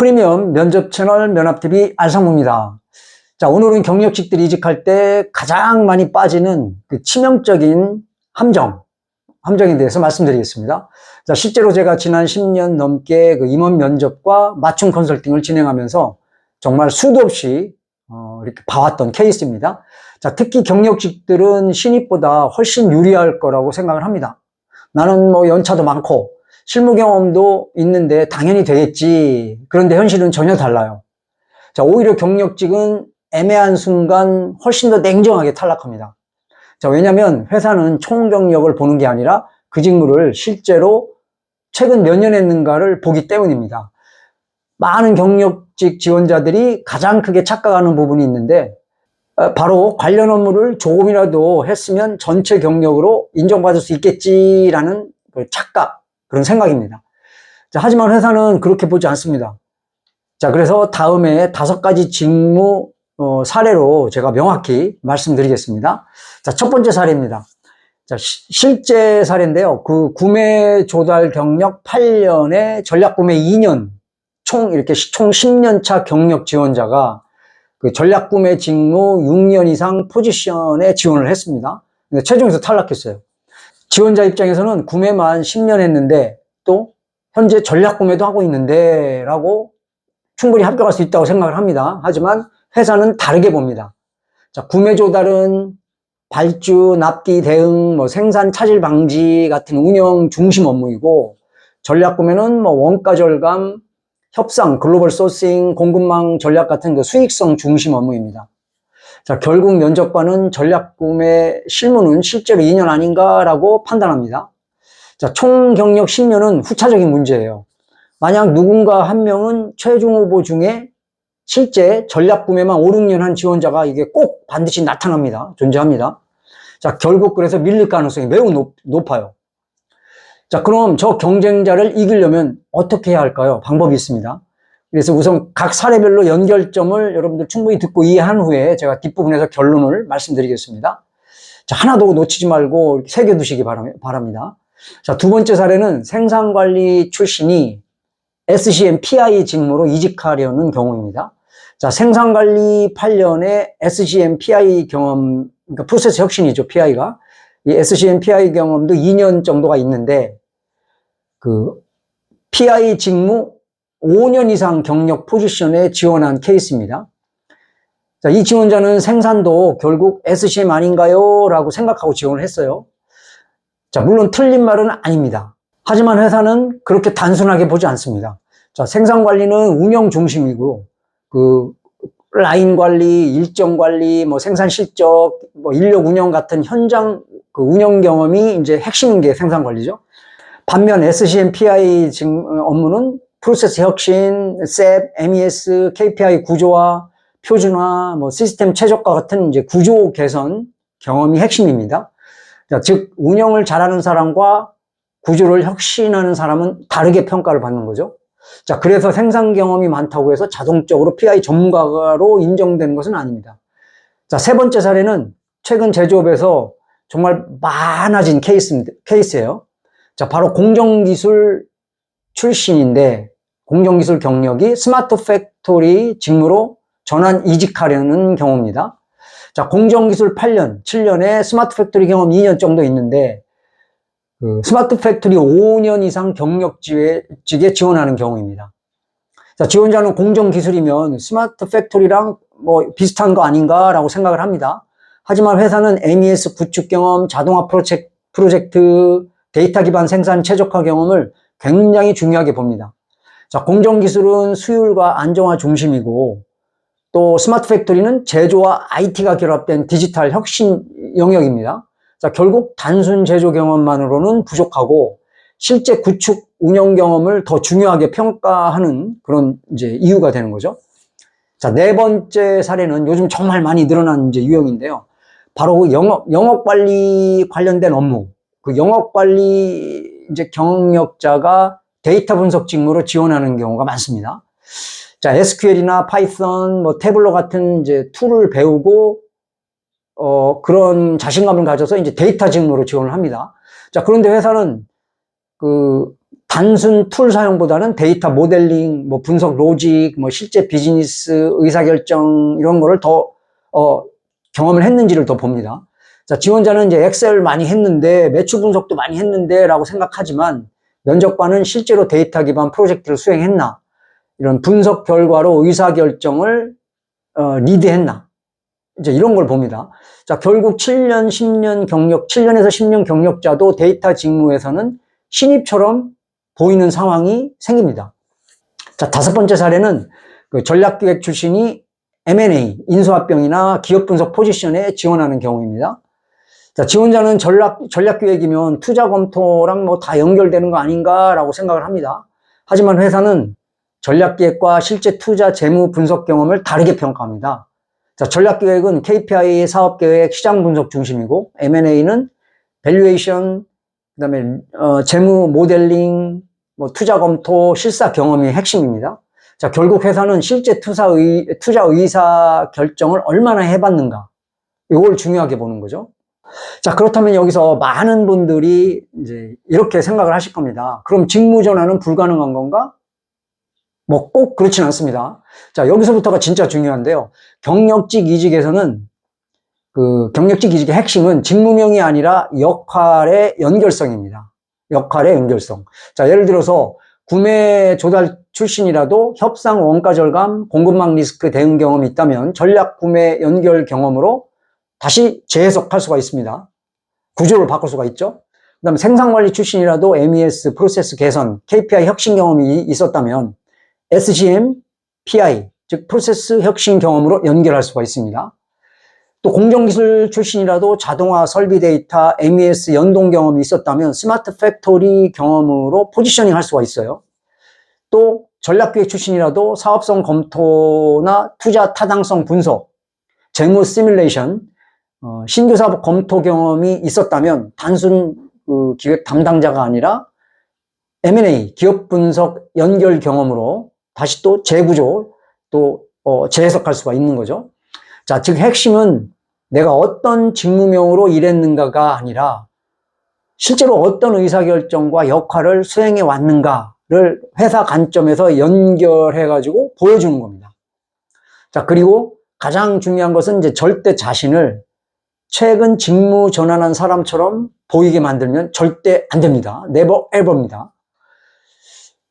프리미엄 면접 채널 면합TV 알상무입니다. 자, 오늘은 경력직들이 이직할 때 가장 많이 빠지는 그 치명적인 함정에 대해서 말씀드리겠습니다. 자, 실제로 제가 지난 10년 넘게 그 임원 면접과 맞춤 컨설팅을 진행하면서 정말 수도 없이 이렇게 봐왔던 케이스입니다. 자, 특히 경력직들은 신입보다 훨씬 유리할 거라고 생각을 합니다. 나는 뭐 연차도 많고 실무 경험도 있는데 당연히 되겠지. 그런데 현실은 전혀 달라요. 자, 오히려 경력직은 애매한 순간 훨씬 더 냉정하게 탈락합니다. 자, 왜냐면 회사는 총 경력을 보는 게 아니라 그 직무를 실제로 최근 몇 년 했는가를 보기 때문입니다. 많은 경력직 지원자들이 가장 크게 착각하는 부분이 있는데 바로 관련 업무를 조금이라도 했으면 전체 경력으로 인정받을 수 있겠지라는 착각, 그런 생각입니다. 자, 하지만 회사는 그렇게 보지 않습니다. 자, 그래서 다음에 5가지 직무 사례로 제가 명확히 말씀드리겠습니다. 자, 첫 번째 사례입니다. 자, 실제 사례인데요. 그 구매 조달 경력 8년에 전략 구매 2년, 총 10년 차 경력 지원자가 그 전략 구매 직무 6년 이상 포지션에 지원을 했습니다. 근데 최종에서 탈락했어요. 지원자 입장에서는 구매만 10년 했는데 또 현재 전략 구매도 하고 있는데 라고 충분히 합격할 수 있다고 생각을 합니다. 하지만 회사는 다르게 봅니다. 자, 구매 조달은 발주, 납기, 대응, 생산 차질 방지 같은 운영 중심 업무이고, 전략 구매는 원가 절감, 협상, 글로벌 소싱, 공급망 전략 같은 그 수익성 중심 업무입니다. 자, 결국 면접관은 전략 구매 실무는 실제로 2년 아닌가라고 판단합니다. 자, 총 경력 10년은 후차적인 문제예요. 만약 누군가 한 명은 최종 후보 중에 실제 전략 구매만 5, 6년 한 지원자가 이게 꼭 반드시 나타납니다. 존재합니다. 자, 결국 그래서 밀릴 가능성이 매우 높아요. 자, 그럼 저 경쟁자를 이기려면 어떻게 해야 할까요? 방법이 있습니다. 그래서 우선 각 사례별로 연결점을 여러분들 충분히 듣고 이해한 후에 제가 뒷부분에서 결론을 말씀드리겠습니다. 자, 하나도 놓치지 말고 새겨두시기 바랍니다. 자, 두 번째 사례는 생산관리 출신이 SCM PI 직무로 이직하려는 경우입니다. 자, 생산관리 8년에 SCM PI 경험, 그러니까 프로세스 혁신이죠, PI가. 이 SCM PI 경험도 2년 정도가 있는데, 그 PI 직무 5년 이상 경력 포지션에 지원한 케이스입니다. 자, 이 지원자는 생산도 결국 SCM 아닌가요? 라고 생각하고 지원을 했어요. 자, 물론 틀린 말은 아닙니다. 하지만 회사는 그렇게 단순하게 보지 않습니다. 자, 생산 관리는 운영 중심이고, 그 라인 관리, 일정 관리, 생산 실적, 인력 운영 같은 현장 그 운영 경험이 이제 핵심인 게 생산 관리죠. 반면 SCM PI 업무는 프로세스 혁신, SAP, MES, KPI 구조화, 표준화, 시스템 최적화 같은 이제 구조 개선 경험이 핵심입니다. 자, 즉 운영을 잘하는 사람과 구조를 혁신하는 사람은 다르게 평가를 받는 거죠. 자, 그래서 생산 경험이 많다고 해서 자동적으로 PI 전문가로 인정되는 것은 아닙니다. 자, 세 번째 사례는 최근 제조업에서 정말 많아진 케이스예요. 자, 바로 공정기술 출신인데 공정기술 경력이 스마트 팩토리 직무로 전환 이직하려는 경우입니다. 자, 공정기술 8년, 7년에 스마트 팩토리 경험 2년 정도 있는데 그 스마트 팩토리 5년 이상 경력직에 지원하는 경우입니다. 자, 지원자는 공정기술이면 스마트 팩토리랑 비슷한 거 아닌가라고 생각을 합니다. 하지만 회사는 MES 구축 경험, 자동화 프로젝트, 데이터 기반 생산 최적화 경험을 굉장히 중요하게 봅니다. 자, 공정기술은 수율과 안정화 중심이고 또 스마트 팩토리는 제조와 IT가 결합된 디지털 혁신 영역입니다. 자, 결국 단순 제조 경험만으로는 부족하고 실제 구축 운영 경험을 더 중요하게 평가하는 그런 이제 이유가 되는 거죠. 자, 네 번째 사례는 요즘 정말 많이 늘어난 이제 유형인데요. 바로 그 영업 관리 관련된 업무. 그 영업 관리 이제 경력자가 데이터 분석 직무로 지원하는 경우가 많습니다. 자, SQL이나 파이썬, 태블로 같은 이제 툴을 배우고 그런 자신감을 가져서 이제 데이터 직무로 지원을 합니다. 자, 그런데 회사는 그 단순 툴 사용보다는 데이터 모델링, 뭐 분석 로직, 뭐 실제 비즈니스 의사결정 이런 거를 더 경험을 했는지를 더 봅니다. 자, 지원자는 이제 엑셀 많이 했는데 매출 분석도 많이 했는데 라고 생각하지만 면접관은 실제로 데이터 기반 프로젝트를 수행했나, 이런 분석 결과로 의사결정을 리드했나, 이제 이런 걸 봅니다. 자, 결국 7년, 10년 경력, 7년에서 10년 경력자도 데이터 직무에서는 신입처럼 보이는 상황이 생깁니다. 자, 다섯 번째 사례는 그 전략기획 출신이 M&A, 인수합병이나 기업 분석 포지션에 지원하는 경우입니다. 자, 지원자는 전략기획이면 투자 검토랑 뭐 다 연결되는 거 아닌가라고 생각을 합니다. 하지만 회사는 전략기획과 실제 투자 재무 분석 경험을 다르게 평가합니다. 자, 전략기획은 KPI, 사업계획, 시장 분석 중심이고, M&A는 밸류에이션, 그다음에 재무 모델링, 뭐 투자 검토, 실사 경험이 핵심입니다. 자, 결국 회사는 실제 투자 의사 결정을 얼마나 해봤는가, 이걸 중요하게 보는 거죠. 자, 그렇다면 여기서 많은 분들이 이제 이렇게 생각을 하실 겁니다. 그럼 직무 전환은 불가능한 건가? 뭐 꼭 그렇진 않습니다. 자, 여기서부터가 진짜 중요한데요. 경력직 이직에서는 그 경력직 이직의 핵심은 직무명이 아니라 역할의 연결성입니다. 역할의 연결성. 자, 예를 들어서 구매 조달 출신이라도 협상 원가 절감, 공급망 리스크 대응 경험이 있다면 전략 구매 연결 경험으로 다시 재해석할 수가 있습니다. 구조를 바꿀 수가 있죠. 그 다음에 생산관리 출신이라도 MES, 프로세스 개선, KPI 혁신 경험이 있었다면 SGM, PI, 즉 프로세스 혁신 경험으로 연결할 수가 있습니다. 또 공정기술 출신이라도 자동화 설비 데이터, MES 연동 경험이 있었다면 스마트 팩토리 경험으로 포지셔닝 할 수가 있어요. 또 전략기획 출신이라도 사업성 검토나 투자 타당성 분석, 재무 시뮬레이션, 신규 사업 검토 경험이 있었다면 단순 그 기획 담당자가 아니라 M&A, 기업 분석 연결 경험으로 다시 또 재구조, 또 재해석할 수가 있는 거죠. 자, 즉 핵심은 내가 어떤 직무명으로 일했는가가 아니라 실제로 어떤 의사결정과 역할을 수행해 왔는가를 회사 관점에서 연결해가지고 보여주는 겁니다. 자, 그리고 가장 중요한 것은 이제 절대 자신을 최근 직무 전환한 사람처럼 보이게 만들면 절대 안 됩니다. never ever입니다.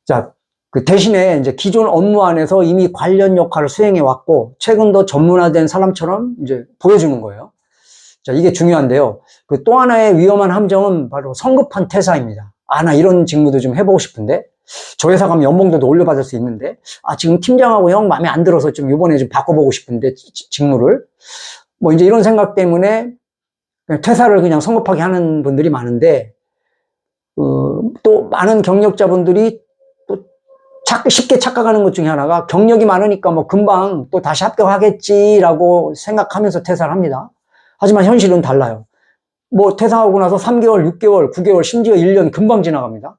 자, 그 대신에 이제 기존 업무 안에서 이미 관련 역할을 수행해 왔고 최근 더 전문화된 사람처럼 이제 보여주는 거예요. 자, 이게 중요한데요. 그 또 하나의 위험한 함정은 바로 성급한 퇴사입니다. 아, 나 이런 직무도 좀 해보고 싶은데 저 회사 가면 연봉도 더 올려받을 수 있는데 지금 팀장하고 형 마음에 안 들어서 좀 이번에 좀 바꿔보고 싶은데 직무를 뭐 이제 이런 생각 때문에 그냥 퇴사를 그냥 성급하게 하는 분들이 많은데 또 많은 경력자분들이 또 쉽게 착각하는 것 중에 하나가 경력이 많으니까 뭐 금방 또 다시 합격하겠지라고 생각하면서 퇴사를 합니다. 하지만 현실은 달라요. 뭐 퇴사하고 나서 3개월, 6개월, 9개월, 심지어 1년 금방 지나갑니다.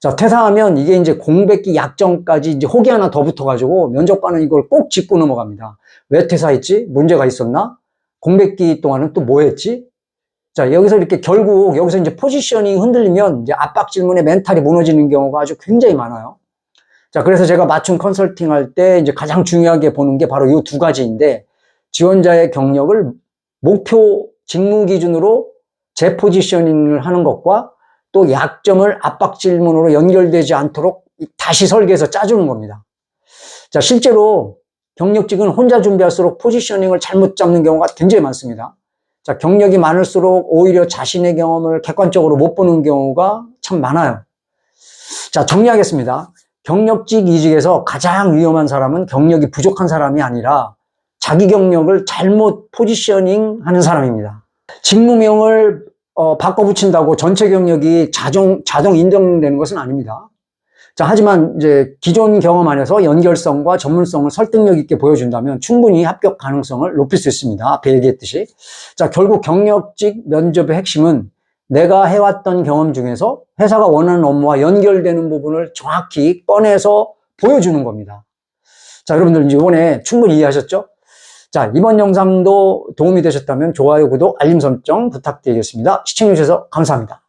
자, 퇴사하면 이게 이제 공백기 약정까지 이제 혹이 하나 더 붙어가지고 면접관은 이걸 꼭 짚고 넘어갑니다. 왜 퇴사했지? 문제가 있었나? 공백기 동안은 또 뭐 했지? 자, 여기서 이렇게 결국 여기서 이제 포지셔닝 흔들리면 이제 압박 질문에 멘탈이 무너지는 경우가 아주 굉장히 많아요. 자, 그래서 제가 맞춤 컨설팅 할 때 이제 가장 중요하게 보는 게 바로 이 두 가지인데 지원자의 경력을 목표 직무 기준으로 재포지셔닝을 하는 것과 또 약점을 압박 질문으로 연결되지 않도록 다시 설계해서 짜주는 겁니다. 자, 실제로 경력직은 혼자 준비할수록 포지셔닝을 잘못 잡는 경우가 굉장히 많습니다. 자, 경력이 많을수록 오히려 자신의 경험을 객관적으로 못 보는 경우가 참 많아요. 자, 정리하겠습니다. 경력직 이직에서 가장 위험한 사람은 경력이 부족한 사람이 아니라 자기 경력을 잘못 포지셔닝 하는 사람입니다. 직무명을 바꿔 붙인다고 전체 경력이 자동 인정되는 것은 아닙니다. 자, 하지만 이제 기존 경험 안에서 연결성과 전문성을 설득력 있게 보여준다면 충분히 합격 가능성을 높일 수 있습니다. 앞에 얘기했듯이. 자, 결국 경력직 면접의 핵심은 내가 해왔던 경험 중에서 회사가 원하는 업무와 연결되는 부분을 정확히 꺼내서 보여주는 겁니다. 자, 여러분들 이제 이번에 충분히 이해하셨죠? 자, 이번 영상도 도움이 되셨다면 좋아요, 구독, 알림 설정 부탁드리겠습니다. 시청해주셔서 감사합니다.